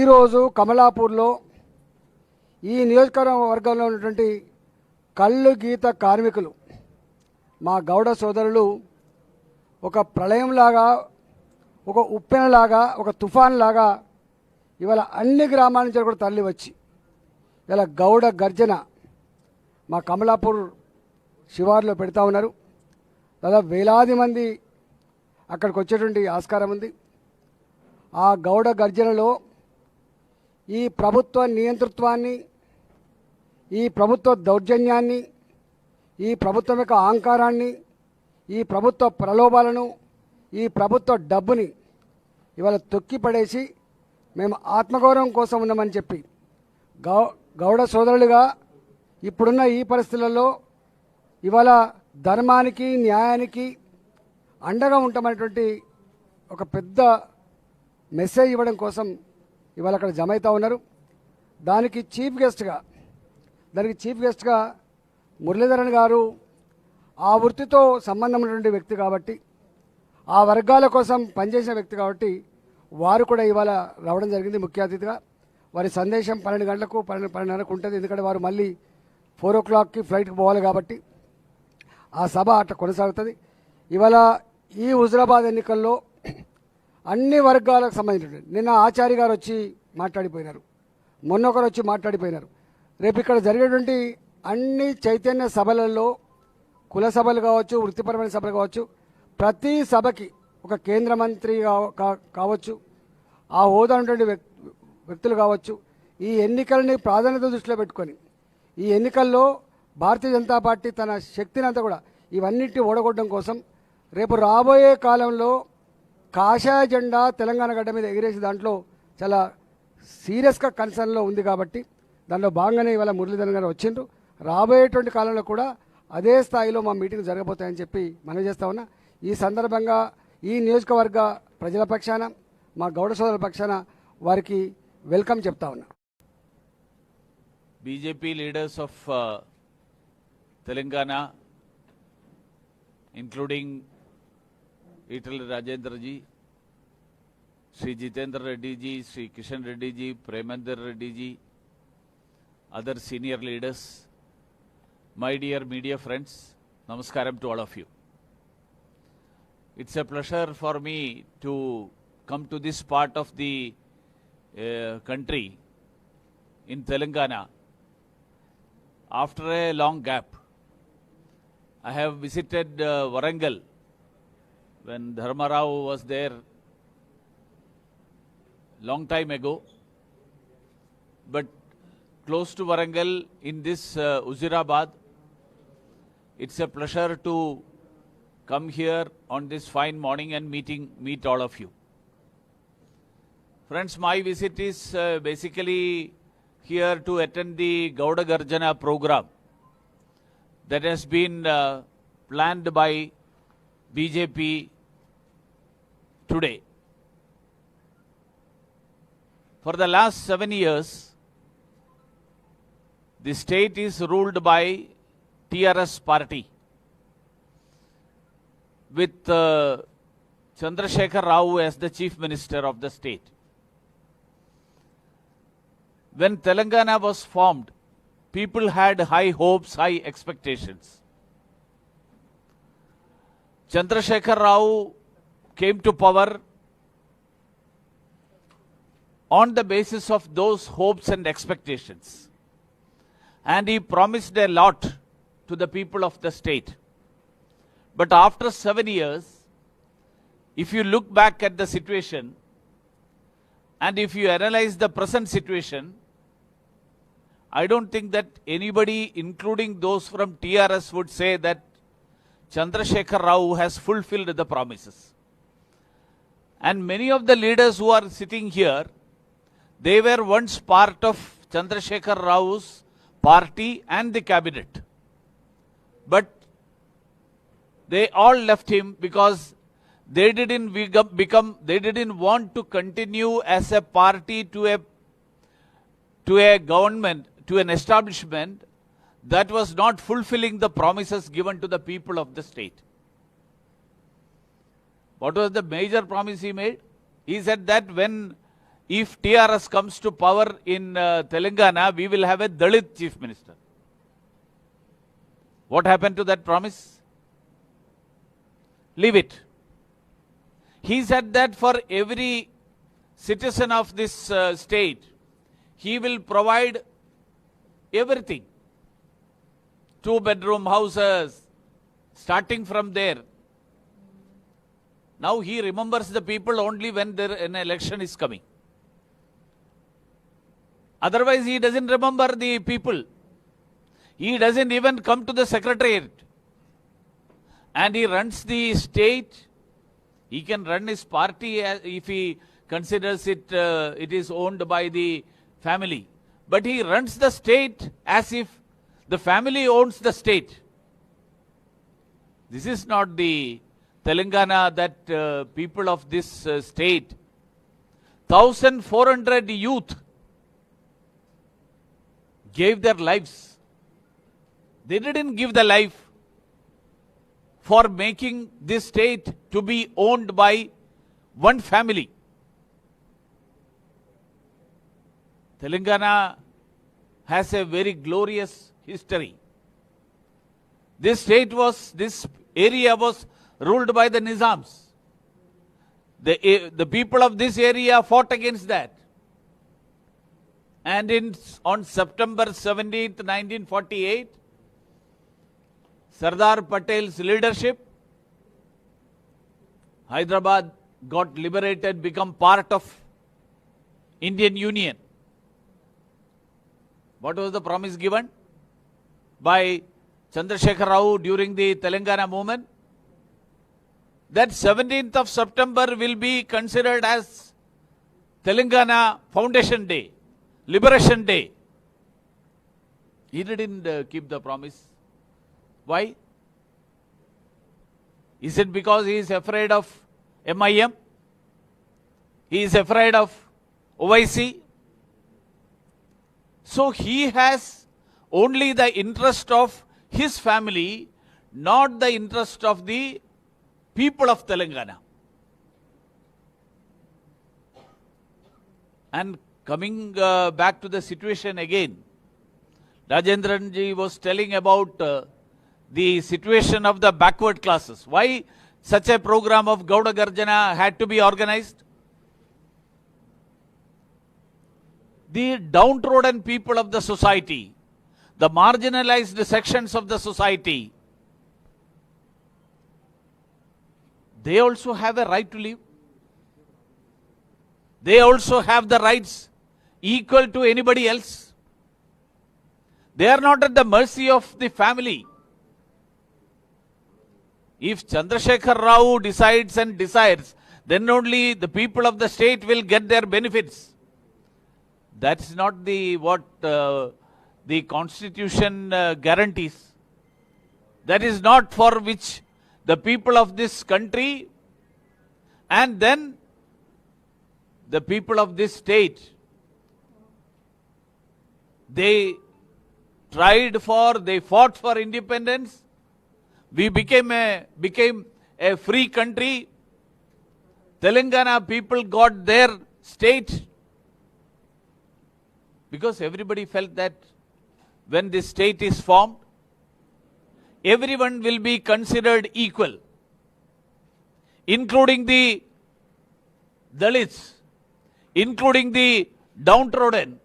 ఈరోజు కమలాపూర్లో ఈ నియోజకవర్గంలో ఉన్నటువంటి కళ్ళు గీత కార్మికులు మా గౌడ సోదరులు ఒక ప్రళయంలాగా, ఒక ఉప్పెనలాగా, ఒక తుఫాన్లాగా ఇవాళ అన్ని గ్రామాల నుంచి కూడా తరలి వచ్చి ఇలా గౌడ గర్జన మా కమలాపూర్ శివార్లో పెడతా ఉన్నారు. దాదాపు వేలాది మంది అక్కడికి వచ్చేటువంటి ఆస్కారం ఉంది. ఆ గౌడ గర్జనలో ఈ ప్రభుత్వ నియంతృత్వాన్ని, ఈ ప్రభుత్వ దౌర్జన్యాన్ని, ఈ ప్రభుత్వం యొక్క అహంకారాన్ని, ఈ ప్రభుత్వ ప్రలోభాలను, ఈ ప్రభుత్వ డబ్బుని ఇవాళ తొక్కి పడేసి మేము ఆత్మగౌరవం కోసం ఉన్నామని చెప్పి గౌడ సోదరులుగా ఇప్పుడున్న ఈ పరిస్థితులలో ఇవాళ ధర్మానికి, న్యాయానికి అండగా ఉంటామనేటువంటి ఒక పెద్ద మెసేజ్ ఇవ్వడం కోసం ఇవాళ అక్కడ జమ అవుతూ ఉన్నారు. దానికి చీఫ్ గెస్ట్గా మురళీధరన్ గారు ఆ వృత్తితో సంబంధం ఉన్నటువంటి వ్యక్తి కాబట్టి, ఆ వర్గాల కోసం పనిచేసిన వ్యక్తి కాబట్టి వారు కూడా ఇవాళ రావడం జరిగింది ముఖ్య అతిథిగా. వారి సందేశం 12 గంటలకు 12:30కు ఉంటుంది. ఎందుకంటే వారు మళ్ళీ 4 o'clockకి ఫ్లైట్కి పోవాలి కాబట్టి ఆ సభ అట్లా కొనసాగుతుంది. ఇవాళ ఈ హుజరాబాద్ ఎన్నికల్లో అన్ని వర్గాలకు సంబంధించిన నిన్న ఆచార్య గారు వచ్చి మాట్లాడిపోయినారు, మొన్న ఒకరు వచ్చి మాట్లాడిపోయినారు. రేపు ఇక్కడ జరిగేటువంటి అన్ని చైతన్య సభలలో, కుల సభలు కావచ్చు, వృత్తిపరమైన సభలు కావచ్చు, ప్రతి సభకి ఒక కేంద్ర మంత్రి కావచ్చు, ఆ హోదా ఉన్నటువంటి వ్యక్తులు కావచ్చు, ఈ ఎన్నికలని ప్రాధాన్యత దృష్టిలో పెట్టుకొని ఈ ఎన్నికల్లో భారతీయ జనతా పార్టీ తన శక్తిని అంతా కూడా ఇవన్నిటిని ఓడగొట్టడం కోసం రేపు రాబోయే కాలంలో కాషాయ జెండా తెలంగాణ గడ్డ మీద ఎగిరేసి దాంట్లో చాలా సీరియస్గా కన్సర్న్లో ఉంది. కాబట్టి దానిలో భాగంగానే ఇవాళ మురళీధరన్ గారు వచ్చిండ్రు. రాబోయేటువంటి కాలంలో కూడా అదే స్థాయిలో మా మీటింగ్ జరగబోతాయని చెప్పి మనవి చేస్తా ఉన్నా. ఈ సందర్భంగా ఈ నియోజకవర్గ ప్రజల పక్షాన, మా గౌడ సోదరుల పక్షాన వారికి వెల్కమ్ చెప్తా ఉన్నా. BJP leaders of Telangana, including Ital Rajendra ji, Sri Jitendra Reddy ji, Sri Kishan Reddy ji, Premendra Reddy ji, other senior leaders, my dear media friends, namaskaram to all of you. It's a pleasure for me to come to this part of the country in Telangana after a long gap. I have visited Warangal when Dharma Rao was there long time ago, but close to Warangal in this Huzurabad, it's a pleasure to come here on this fine morning and meet all of you. Friends, my visit is basically here to attend the Gauda Garjana program that has been planned by BJP today. For the last 7 years, the state is ruled by TRS party with Chandrasekhar Rao as the Chief Minister of the state. When Telangana was formed, people had high hopes, high expectations. Chandrasekhar Rao came to power on the basis of those hopes and expectations, and he promised a lot to the people of the state. But after 7 years, if you look back at the situation and if you analyze the present situation, I don't think that anybody, including those from TRS, would say that Chandrasekhar Rao has fulfilled the promises. And many of the leaders who are sitting here, they were once part of Chandrasekhar Rao's party and the cabinet. But they all left him because they didn't want to continue as a party to a government, to an establishment that was not fulfilling the promises given to the people of the state. What was the major promise he made? He said that when if TRS comes to power in Telangana, we will have a Dalit chief minister. What happened to that promise? Leave it. He said that for every citizen of this state, he will provide everything. 2-bedroom houses, starting from there. Now he remembers the people only when an election is coming. Otherwise, he doesn't remember the people. He doesn't even come to the secretariat. And he runs the state. He can run his party if he considers it is owned by the family. But he runs the state as if the family owns the state. This is not the Telangana that people of this state, 1,400 youth gave their lives. They didn't give the life for making this state to be owned by one family. Telangana has a very glorious history. This area was ruled by the Nizams. The people of this area fought against that. And on September 17th, 1948, Sardar Patel's leadership, Hyderabad got liberated, become part of Indian Union. What was the promise given by Chandrasekhar Rao during the Telangana movement? That 17th of September will be considered as Telangana Foundation Day, Liberation Day. He didn't keep the promise. Why? Is it because he is afraid of MIM? He is afraid of OIC? So he has only the interest of his family, not the interest of the people of Telangana. And coming back to the situation again, Rajendran ji was telling about the situation of the backward classes. Why such a program of Gauda Garjana had to be organized? The downtrodden people of the society, the marginalized sections of the society, they also have a right to live. They also have the rights equal to anybody else. They are not at the mercy of the family. If Chandrasekhar Rao decides and desires, then only the people of the state will get their benefits. That's not what the Constitution guarantees. That is not for which the people of this country and then the people of this state, they fought for independence. We became a free country. Telangana people got their state because everybody felt that when this state is formed, everyone will be considered equal, including the Dalits, including the downtrodden,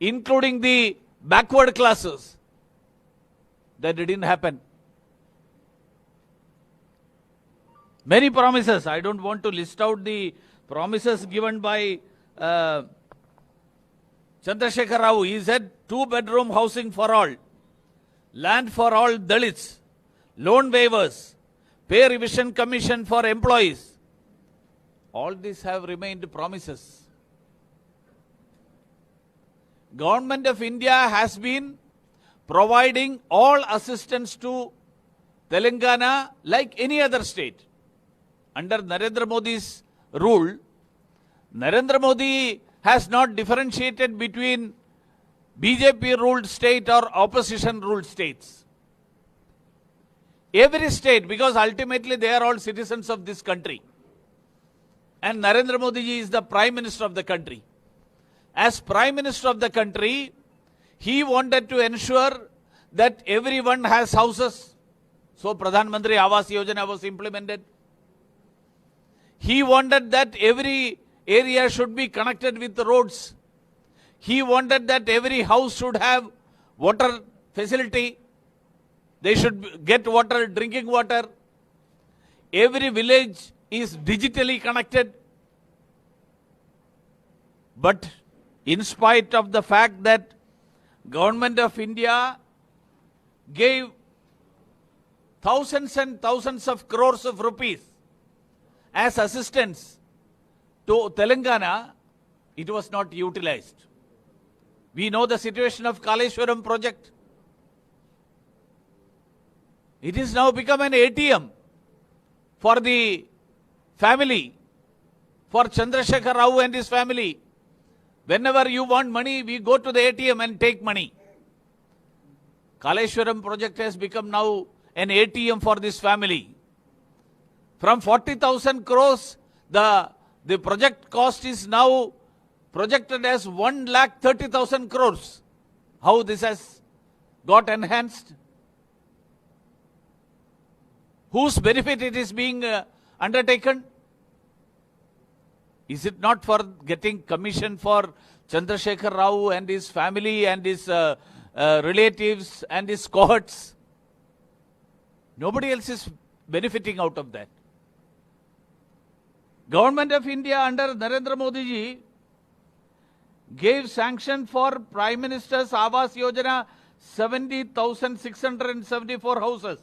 including the backward classes. That didn't happen. Many promises. I don't want to list out the promises given by Chandrasekhar Rao. He said 2-bedroom housing for all, land for all Dalits, loan waivers, pay revision commission for employees. All these have remained promises. Government of India has been providing all assistance to Telangana like any other state. Under Narendra Modi's rule, Narendra Modi has not differentiated between BJP-ruled state or opposition-ruled states. Every state, because ultimately they are all citizens of this country. and Narendra Modi ji is the Prime Minister of the country. As Prime Minister of the country, he wanted to ensure that everyone has houses. So Pradhan Mantri Awas Yojana was implemented. He wanted that every area should be connected with the roads. He wanted that every house should have water facility. They should get water, drinking water. Every village is digitally connected. But in spite of the fact that Government of India gave thousands and thousands of crores of rupees as assistance to Telangana, it was not utilized. We know the situation of Kaleshwaram project. It is now become an ATM for the family, for Chandrasekhar Rao and his family. Whenever you want money, we go to the ATM and take money. Kaleshwaram project has become now an ATM for this family. From 40,000 crores, the project cost is now projected as 1,30,000 crores. How this has got enhanced? Whose benefit it is being undertaken? Is it not for getting commission for Chandrasekhar Rao and his family and his relatives and his cohorts? Nobody else is benefiting out of that. Government of India under Narendra Modi ji gave sanction for Prime Minister's Awas Yojana 70,674 houses.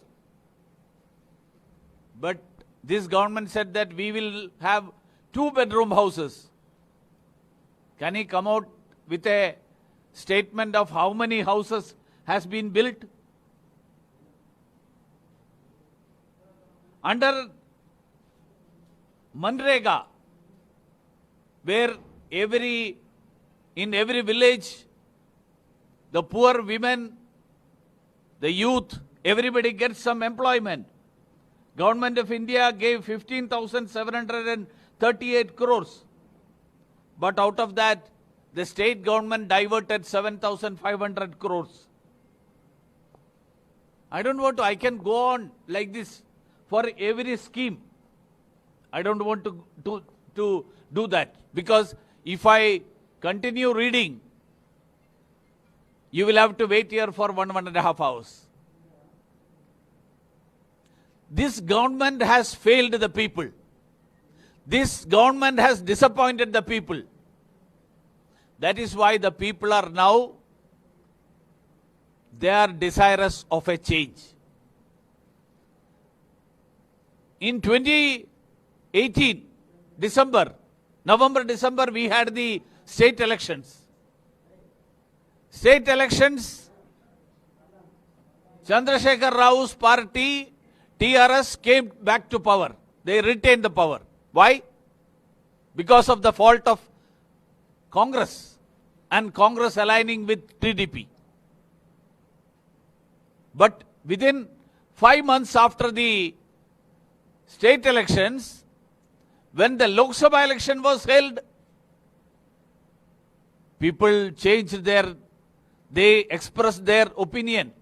But this government said that we will have 2-bedroom houses. Can he come out with a statement of how many houses has been built? Under Manrega, where in every village, the poor women, the youth, everybody gets some employment. Government of India gave 15,738 crores. But out of that, the state government diverted 7,500 crores. I can go on like this for every scheme. I don't want to do that, because if I continue reading, you will have to wait here for 1.5 hours. This government has failed the people. This government has disappointed the people. That is why the people are now, they are desirous of a change. In 2018, November, December, we had the state elections. State elections, Chandrasekhar Rao's party, TRS, came back to power. They retained the power. Why? Because of the fault of Congress and Congress aligning with TDP. But within 5 months after the state elections, when the Lok Sabha election was held, people changed they expressed their opinion.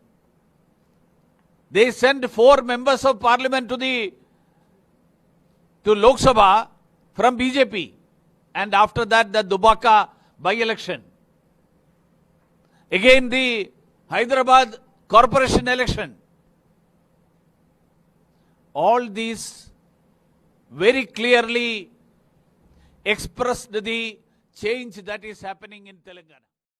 They sent 4 members of parliament to Lok Sabha from BJP. And after that, the Dubaka by-election. Again, the Hyderabad corporation election. All these very clearly expressed the change that is happening in Telangana.